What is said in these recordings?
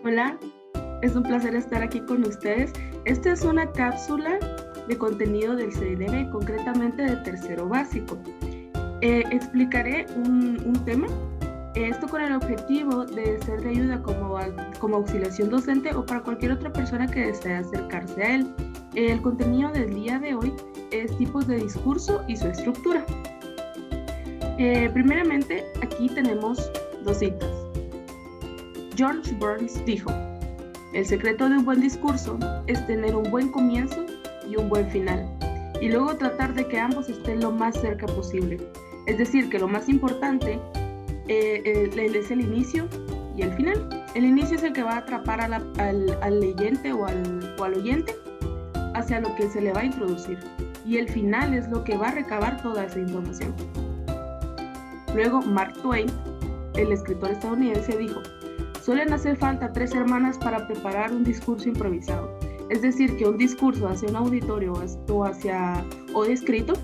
Hola, es un placer estar aquí con ustedes. Esta es una cápsula de contenido del CNB, concretamente de tercero básico. Explicaré un tema, esto con el objetivo de ser de ayuda como auxiliación docente o para cualquier otra persona que desee acercarse a él. El contenido del día de hoy es tipos de discurso y su estructura. Primeramente, aquí tenemos dos citas. George Burns dijo: el secreto de un buen discurso es tener un buen comienzo y un buen final, y luego tratar de que ambos estén lo más cerca posible. Es decir, que lo más importante es el inicio y el final. El inicio es el que va a atrapar al leyente o al oyente hacia lo que se le va a introducir, y el final es lo que va a recabar toda esa información. Luego, Mark Twain, el escritor estadounidense, dijo: suelen hacer falta 3 semanas para preparar un discurso improvisado. Es decir, que un discurso hacia un auditorio o escrito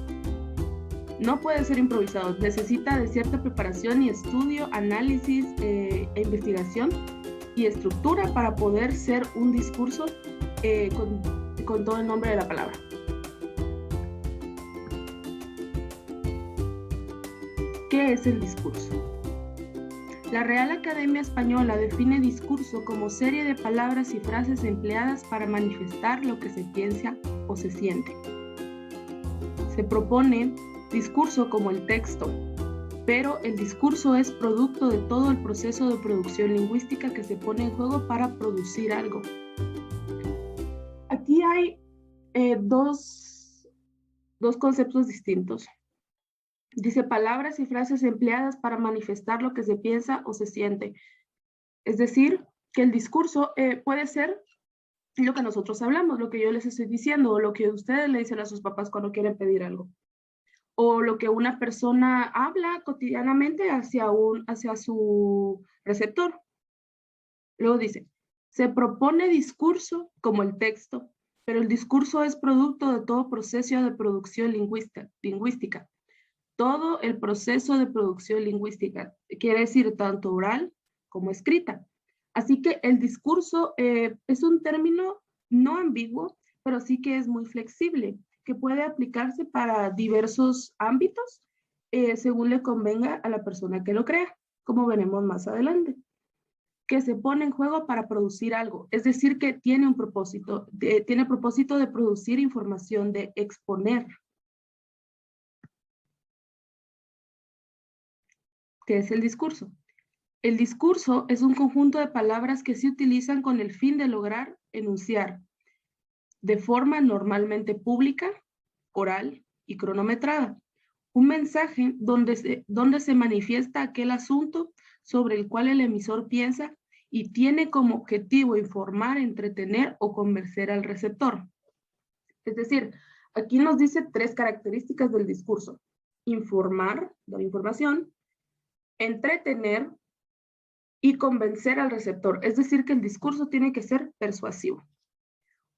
no puede ser improvisado. Necesita de cierta preparación y estudio, análisis e investigación y estructura para poder ser un discurso con todo el nombre de la palabra. ¿Qué es el discurso? La Real Academia Española define discurso como serie de palabras y frases empleadas para manifestar lo que se piensa o se siente. Se propone discurso como el texto, pero el discurso es producto de todo el proceso de producción lingüística que se pone en juego para producir algo. Aquí hay dos conceptos distintos. Dice palabras y frases empleadas para manifestar lo que se piensa o se siente. Es decir, que el discurso puede ser lo que nosotros hablamos, lo que yo les estoy diciendo, o lo que ustedes le dicen a sus papás cuando quieren pedir algo, o lo que una persona habla cotidianamente hacia su receptor. Luego dice, se propone discurso como el texto, pero el discurso es producto de todo proceso de producción lingüística. Todo el proceso de producción lingüística, quiere decir tanto oral como escrita. Así que el discurso es un término no ambiguo, pero sí que es muy flexible, que puede aplicarse para diversos ámbitos según le convenga a la persona que lo crea, como veremos más adelante. Que se pone en juego para producir algo, es decir, que tiene un propósito, tiene propósito de producir información, de exponer. ¿Qué es el discurso? El discurso es un conjunto de palabras que se utilizan con el fin de lograr enunciar de forma normalmente pública, oral y cronometrada un mensaje donde se manifiesta aquel asunto sobre el cual el emisor piensa y tiene como objetivo informar, entretener o convencer al receptor. Es decir, aquí nos dice 3 características del discurso: informar, dar información, entretener y convencer al receptor. Es decir, que el discurso tiene que ser persuasivo.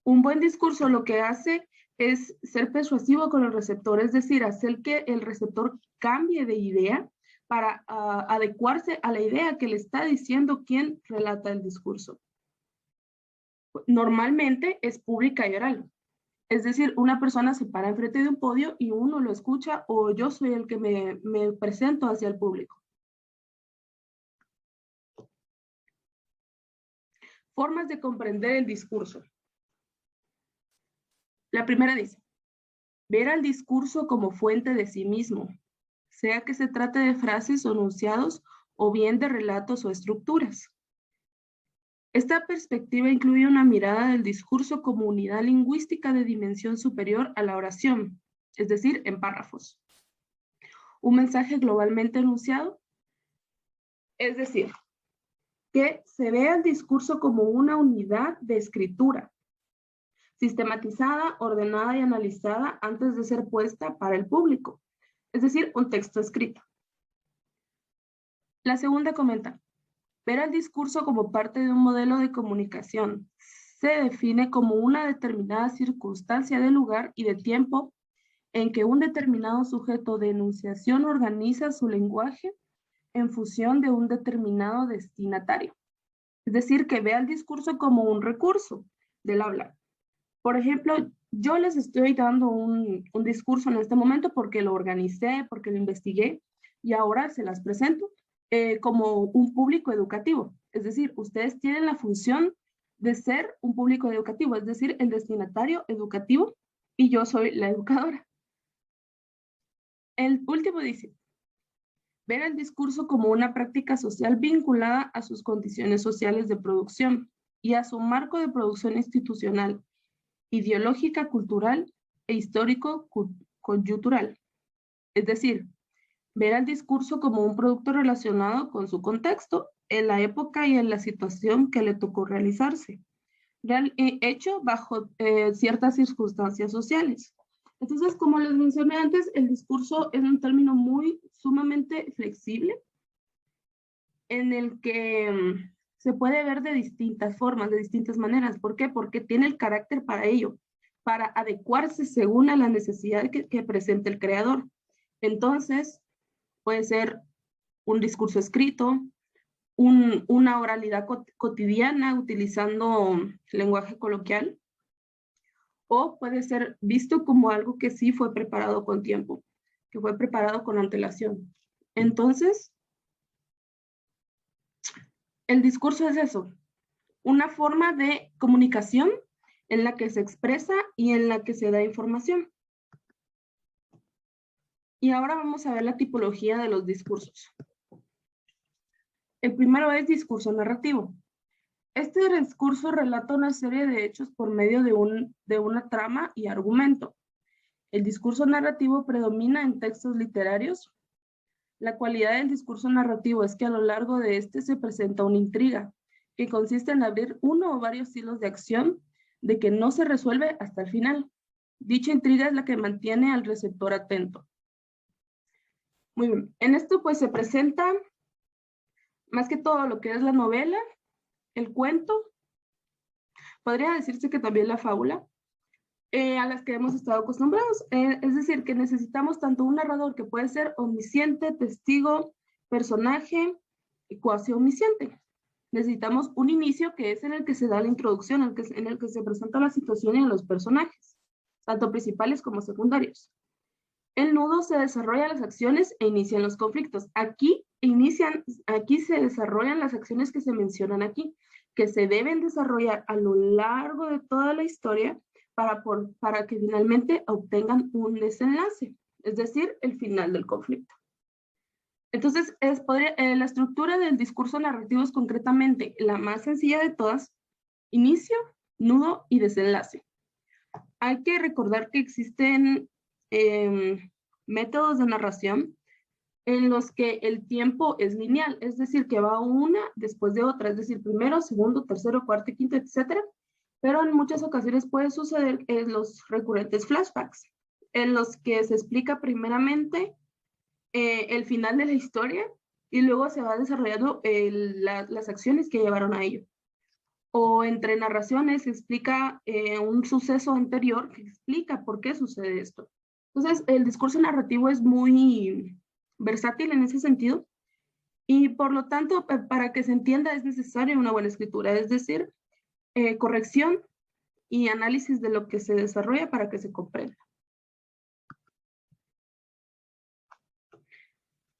Un buen discurso lo que hace es ser persuasivo con el receptor, es decir, hacer que el receptor cambie de idea para adecuarse a la idea que le está diciendo quien relata el discurso. Normalmente es pública y oral. Es decir, una persona se para enfrente de un podio y uno lo escucha, o yo soy el que me presento hacia el público. Formas de comprender el discurso. La primera dice, ver al discurso como fuente de sí mismo, sea que se trate de frases o enunciados o bien de relatos o estructuras. Esta perspectiva incluye una mirada del discurso como unidad lingüística de dimensión superior a la oración, es decir, en párrafos. Un mensaje globalmente enunciado, es decir, que se vea el discurso como una unidad de escritura, sistematizada, ordenada y analizada antes de ser puesta para el público, es decir, un texto escrito. La segunda comenta, ver al discurso como parte de un modelo de comunicación. Se define como una determinada circunstancia de lugar y de tiempo en que un determinado sujeto de enunciación organiza su lenguaje en función de un determinado destinatario. Es decir, que vea el discurso como un recurso del habla. Por ejemplo, yo les estoy dando un discurso en este momento porque lo organicé, porque lo investigué y ahora se las presento como un público educativo. Es decir, ustedes tienen la función de ser un público educativo, es decir, el destinatario educativo y yo soy la educadora. El último dice, ver el discurso como una práctica social vinculada a sus condiciones sociales de producción y a su marco de producción institucional, ideológica, cultural e histórico-coyuntural. Es decir, ver al discurso como un producto relacionado con su contexto, en la época y en la situación que le tocó realizarse, hecho bajo ciertas circunstancias sociales. Entonces, como les mencioné antes, el discurso es un término muy sumamente flexible en el que se puede ver de distintas formas, de distintas maneras. ¿Por qué? Porque tiene el carácter para ello, para adecuarse según a la necesidad que presente el creador. Entonces, puede ser un discurso escrito, una oralidad cotidiana utilizando lenguaje coloquial, o puede ser visto como algo que sí fue preparado con tiempo, que fue preparado con antelación. Entonces, el discurso es eso, una forma de comunicación en la que se expresa y en la que se da información. Y ahora vamos a ver la tipología de los discursos. El primero es discurso narrativo. Este discurso relata una serie de hechos por medio de una trama y argumento. El discurso narrativo predomina en textos literarios. La cualidad del discurso narrativo es que a lo largo de este se presenta una intriga, que consiste en abrir uno o varios hilos de acción de que no se resuelve hasta el final. Dicha intriga es la que mantiene al receptor atento. Muy bien, en esto pues se presenta más que todo lo que es la novela, el cuento, podría decirse que también la fábula, a las que hemos estado acostumbrados. Es decir, que necesitamos tanto un narrador que puede ser omnisciente, testigo, personaje y cuasi omnisciente. Necesitamos un inicio que es en el que se da la introducción, en el que se presenta la situación y los personajes, tanto principales como secundarios. El nudo se desarrolla las acciones e inician los conflictos. Aquí se desarrollan las acciones que se mencionan aquí, que se deben desarrollar a lo largo de toda la historia para que finalmente obtengan un desenlace, es decir, el final del conflicto. Entonces, la estructura del discurso narrativo es concretamente la más sencilla de todas: inicio, nudo y desenlace. Hay que recordar que existen métodos de narración en los que el tiempo es lineal, es decir, que va una después de otra, es decir, primero, segundo, tercero, cuarto, quinto, etcétera. Pero en muchas ocasiones puede suceder los recurrentes flashbacks, en los que se explica primeramente el final de la historia y luego se va desarrollando las acciones que llevaron a ello. O entre narraciones se explica un suceso anterior que explica por qué sucede esto. Entonces, el discurso narrativo es muy versátil en ese sentido y por lo tanto, para que se entienda es necesaria una buena escritura, es decir, corrección y análisis de lo que se desarrolla para que se comprenda.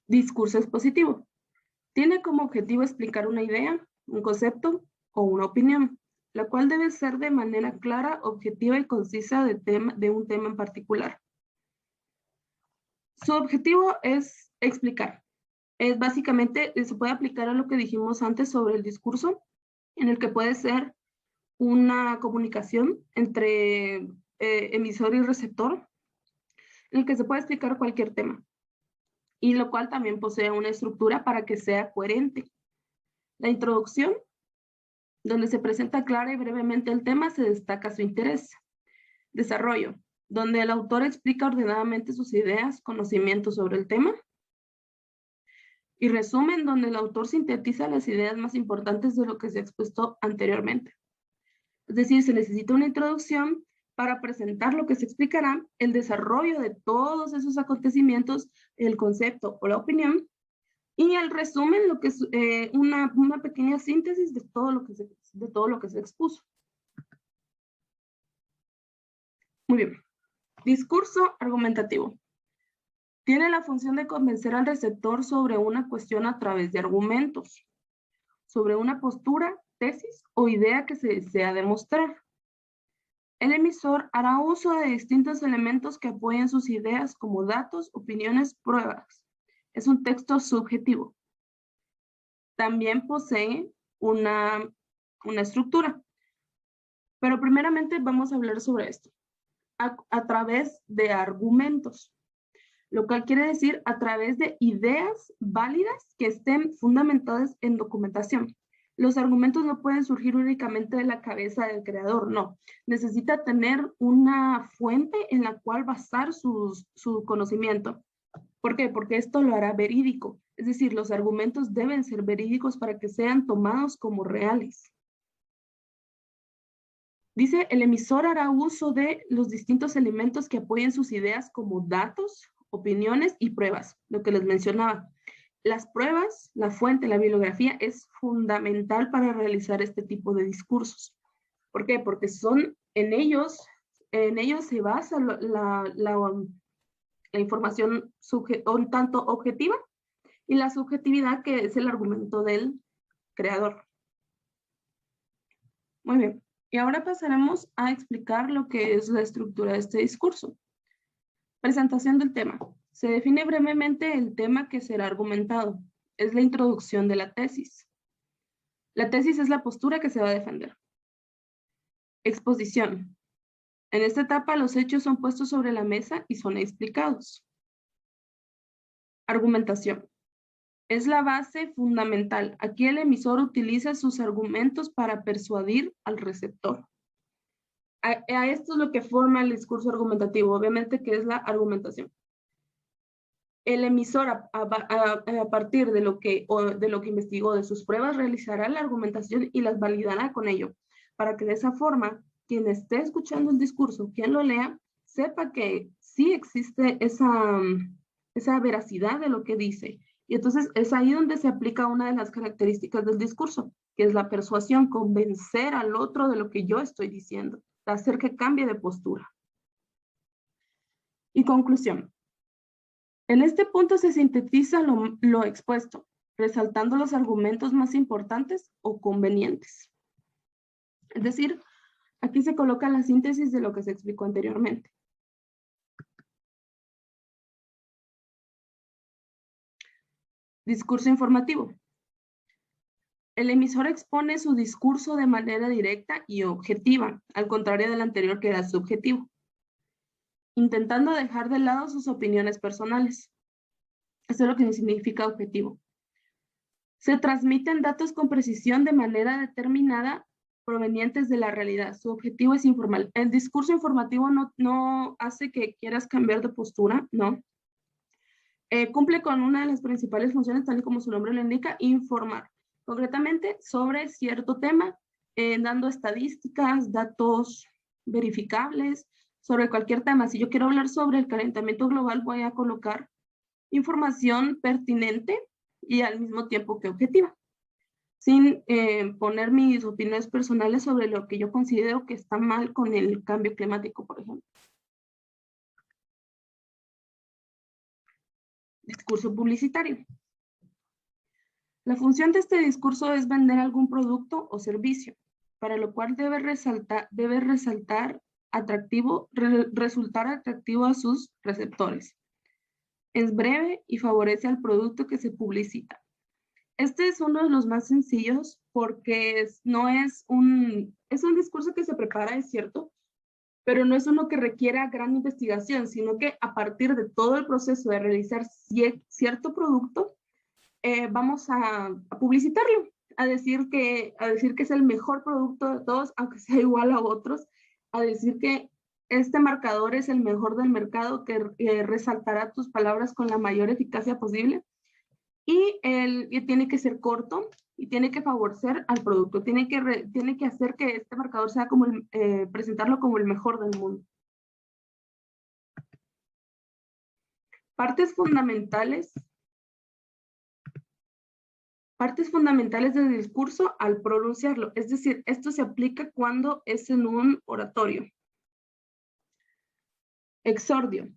Discurso expositivo. Tiene como objetivo explicar una idea, un concepto o una opinión, la cual debe ser de manera clara, objetiva y concisa de un tema en particular. Su objetivo es explicar. Es básicamente, se puede aplicar a lo que dijimos antes sobre el discurso, en el que puede ser una comunicación entre emisor y receptor, en el que se puede explicar cualquier tema, y lo cual también posee una estructura para que sea coherente. La introducción, donde se presenta clara y brevemente el tema, se destaca su interés. Desarrollo, donde el autor explica ordenadamente sus ideas, conocimientos sobre el tema. Y resumen, donde el autor sintetiza las ideas más importantes de lo que se ha expuesto anteriormente. Es decir, se necesita una introducción para presentar lo que se explicará, el desarrollo de todos esos acontecimientos, el concepto o la opinión, Y el resumen, lo que es una pequeña síntesis de todo lo que se expuso. Muy bien. Discurso argumentativo. Tiene la función de convencer al receptor sobre una cuestión a través de argumentos, sobre una postura, tesis o idea que se desea demostrar. El emisor hará uso de distintos elementos que apoyen sus ideas como datos, opiniones, pruebas. Es un texto subjetivo. También posee una estructura. Pero primeramente vamos a hablar sobre esto. A través de argumentos, lo cual quiere decir a través de ideas válidas que estén fundamentadas en documentación. Los argumentos no pueden surgir únicamente de la cabeza del creador, no. Necesita tener una fuente en la cual basar su conocimiento. ¿Por qué? Porque esto lo hará verídico. Es decir, los argumentos deben ser verídicos para que sean tomados como reales. Dice, el emisor hará uso de los distintos elementos que apoyen sus ideas como datos, opiniones y pruebas, lo que les mencionaba. Las pruebas, la fuente, la bibliografía es fundamental para realizar este tipo de discursos. ¿Por qué? Porque en ellos se basa la información un tanto objetiva y la subjetividad que es el argumento del creador. Muy bien. Y ahora pasaremos a explicar lo que es la estructura de este discurso. Presentación del tema. Se define brevemente el tema que será argumentado. Es la introducción de la tesis. La tesis es la postura que se va a defender. Exposición. En esta etapa los hechos son puestos sobre la mesa y son explicados. Argumentación. Es la base fundamental. Aquí el emisor utiliza sus argumentos para persuadir al receptor. A esto es lo que forma el discurso argumentativo, obviamente, que es la argumentación. El emisor, a partir de lo que investigó, de sus pruebas, realizará la argumentación y las validará con ello, para que de esa forma, quien esté escuchando el discurso, quien lo lea, sepa que sí existe esa veracidad de lo que dice. Y entonces es ahí donde se aplica una de las características del discurso, que es la persuasión, convencer al otro de lo que yo estoy diciendo, hacer que cambie de postura. Y conclusión. En este punto se sintetiza lo expuesto, resaltando los argumentos más importantes o convenientes. Es decir, aquí se coloca la síntesis de lo que se explicó anteriormente. Discurso informativo. El emisor expone su discurso de manera directa y objetiva, al contrario del anterior que era subjetivo, intentando dejar de lado sus opiniones personales. Eso es lo que significa objetivo. Se transmiten datos con precisión de manera determinada provenientes de la realidad. Su objetivo es informal. El discurso informativo no hace que quieras cambiar de postura, ¿no? Cumple con una de las principales funciones, tal y como su nombre lo indica, informar. Concretamente sobre cierto tema, dando estadísticas, datos verificables sobre cualquier tema. Si yo quiero hablar sobre el calentamiento global, voy a colocar información pertinente y al mismo tiempo que objetiva, sin poner mis opiniones personales sobre lo que yo considero que está mal con el cambio climático, por ejemplo. Discurso publicitario. La función de este discurso es vender algún producto o servicio, para lo cual debe resultar atractivo a sus receptores. Es breve y favorece al producto que se publicita. Este es uno de los más sencillos porque es un discurso que se prepara, es cierto, pero no es uno que requiera gran investigación, sino que a partir de todo el proceso de realizar cierto producto, vamos a publicitarlo, a decir que es el mejor producto de todos, aunque sea igual a otros, a decir que este marcador es el mejor del mercado, que resaltará tus palabras con la mayor eficacia posible. Y tiene que ser corto y tiene que favorecer al producto. Tiene que hacer que este marcador sea como presentarlo como el mejor del mundo. Partes fundamentales Partes fundamentales del discurso al pronunciarlo. Es decir, esto se aplica cuando es en un oratorio. Exordio.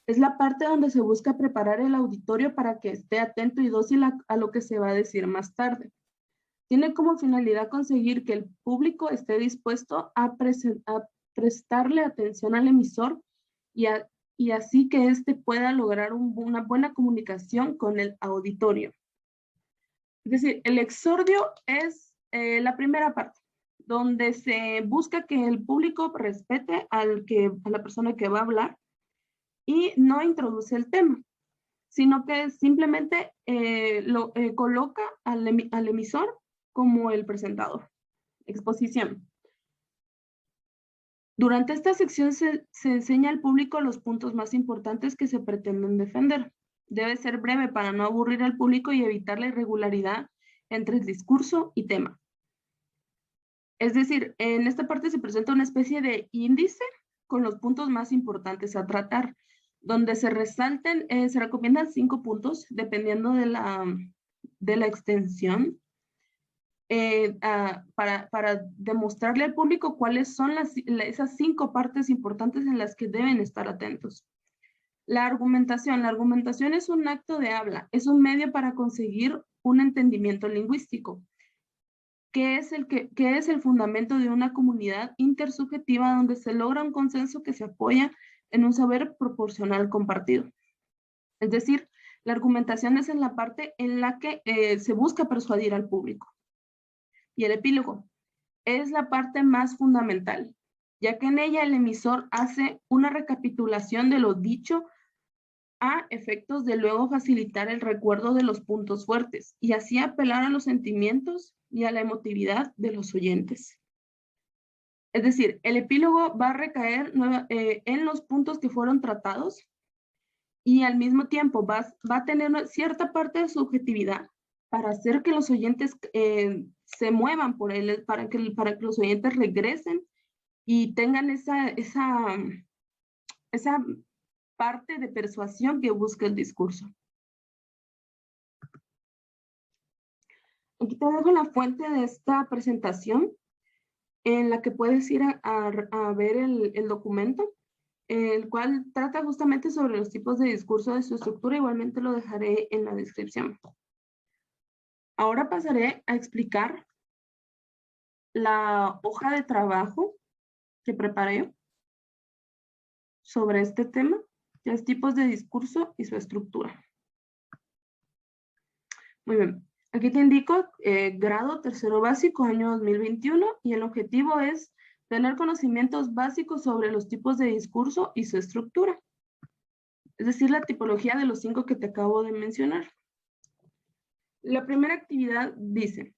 Es la parte donde se busca preparar el auditorio para que esté atento y dócil a lo que se va a decir más tarde. Tiene como finalidad conseguir que el público esté dispuesto a prestarle atención al emisor y así que éste pueda lograr una buena comunicación con el auditorio. Es decir, el exordio es la primera parte, donde se busca que el público respete a la persona que va a hablar y no introduce el tema, sino que simplemente coloca al emisor como el presentador. Exposición. Durante esta sección se enseña al público los puntos más importantes que se pretenden defender. Debe ser breve para no aburrir al público y evitar la irregularidad entre el discurso y tema. Es decir, en esta parte se presenta una especie de índice con los puntos más importantes a tratar, donde se resalten, se recomiendan 5 puntos, dependiendo de la extensión, para demostrarle al público cuáles son esas 5 partes importantes en las que deben estar atentos. La argumentación es un acto de habla, es un medio para conseguir un entendimiento lingüístico, que es el fundamento de una comunidad intersubjetiva donde se logra un consenso que se apoya en un saber proporcional compartido. Es decir, la argumentación es en la parte en la que se busca persuadir al público. Y el epílogo es la parte más fundamental, ya que en ella el emisor hace una recapitulación de lo dicho a efectos de luego facilitar el recuerdo de los puntos fuertes y así apelar a los sentimientos y a la emotividad de los oyentes. Es decir, el epílogo va a recaer en los puntos que fueron tratados y al mismo tiempo va a tener una cierta parte de subjetividad para hacer que los oyentes se muevan por él, para que los oyentes regresen y tengan esa parte de persuasión que busca el discurso. Aquí te dejo la fuente de esta presentación en la que puedes ir a ver el documento, el cual trata justamente sobre los tipos de discurso de su estructura. Igualmente lo dejaré en la descripción. Ahora pasaré a explicar la hoja de trabajo que preparé sobre este tema, los tipos de discurso y su estructura. Muy bien, aquí te indico grado tercero básico, año 2021, y el objetivo es tener conocimientos básicos sobre los tipos de discurso y su estructura. Es decir, la tipología de los 5 que te acabo de mencionar. La primera actividad dice: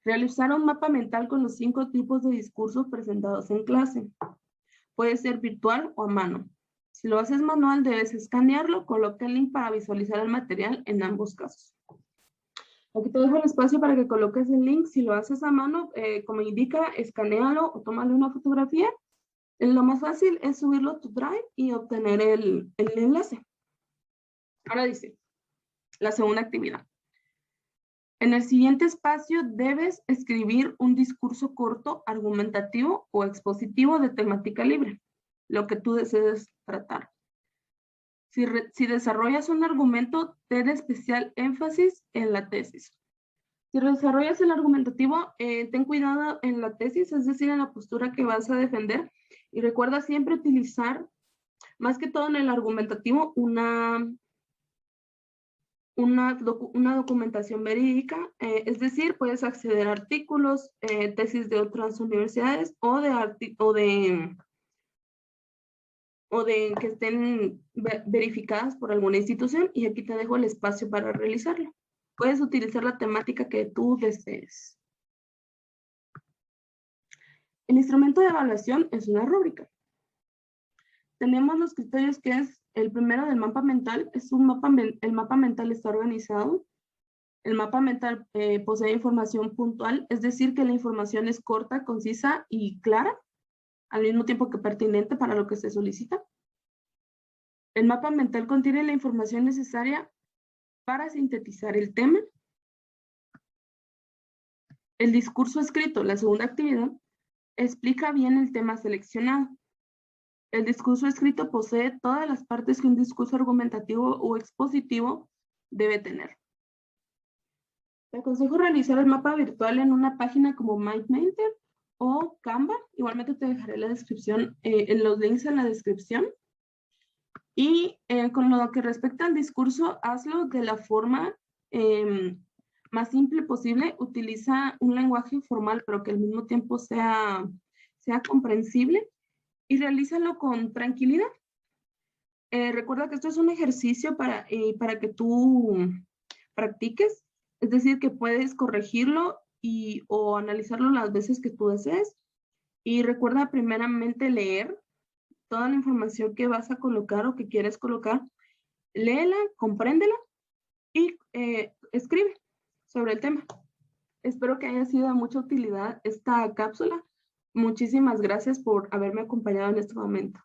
realizar un mapa mental con los 5 tipos de discursos presentados en clase. Puede ser virtual o a mano. Si lo haces manual, debes escanearlo, coloca el link para visualizar el material en ambos casos. Aquí te dejo el espacio para que coloques el link. Si lo haces a mano, como indica, escanéalo o tómale una fotografía. Lo más fácil es subirlo a tu Drive y obtener el enlace. Ahora dice, la segunda actividad. En el siguiente espacio debes escribir un discurso corto, argumentativo o expositivo de temática libre, lo que tú desees tratar. Si desarrollas un argumento, ten especial énfasis en la tesis. Si desarrollas el argumentativo, ten cuidado en la tesis, es decir, en la postura que vas a defender, y recuerda siempre utilizar, más que todo en el argumentativo, una documentación verídica, es decir, puedes acceder a artículos, tesis de otras universidades o de que estén verificadas por alguna institución, y aquí te dejo el espacio para realizarlo. Puedes utilizar la temática que tú desees. El instrumento de evaluación es una rúbrica. Tenemos los criterios, que es el primero del mapa mental. El mapa mental está organizado. El mapa mental posee información puntual, es decir, que la información es corta, concisa y clara, al mismo tiempo que pertinente para lo que se solicita. El mapa mental contiene la información necesaria para sintetizar el tema. El discurso escrito, la segunda actividad, explica bien el tema seleccionado. El discurso escrito posee todas las partes que un discurso argumentativo o expositivo debe tener. Te aconsejo realizar el mapa virtual en una página como MindMaker o Canva. Igualmente te dejaré la descripción, en los links en la descripción. Y con lo que respecta al discurso, hazlo de la forma más simple posible. Utiliza un lenguaje formal, pero que al mismo tiempo sea comprensible, y realízalo con tranquilidad. Recuerda que esto es un ejercicio para que tú practiques, es decir, que puedes corregirlo o analizarlo las veces que tú desees. Y recuerda primeramente leer toda la información que vas a colocar o que quieres colocar. Léela, compréndela y escribe sobre el tema. Espero que haya sido de mucha utilidad esta cápsula. Muchísimas gracias por haberme acompañado en este momento.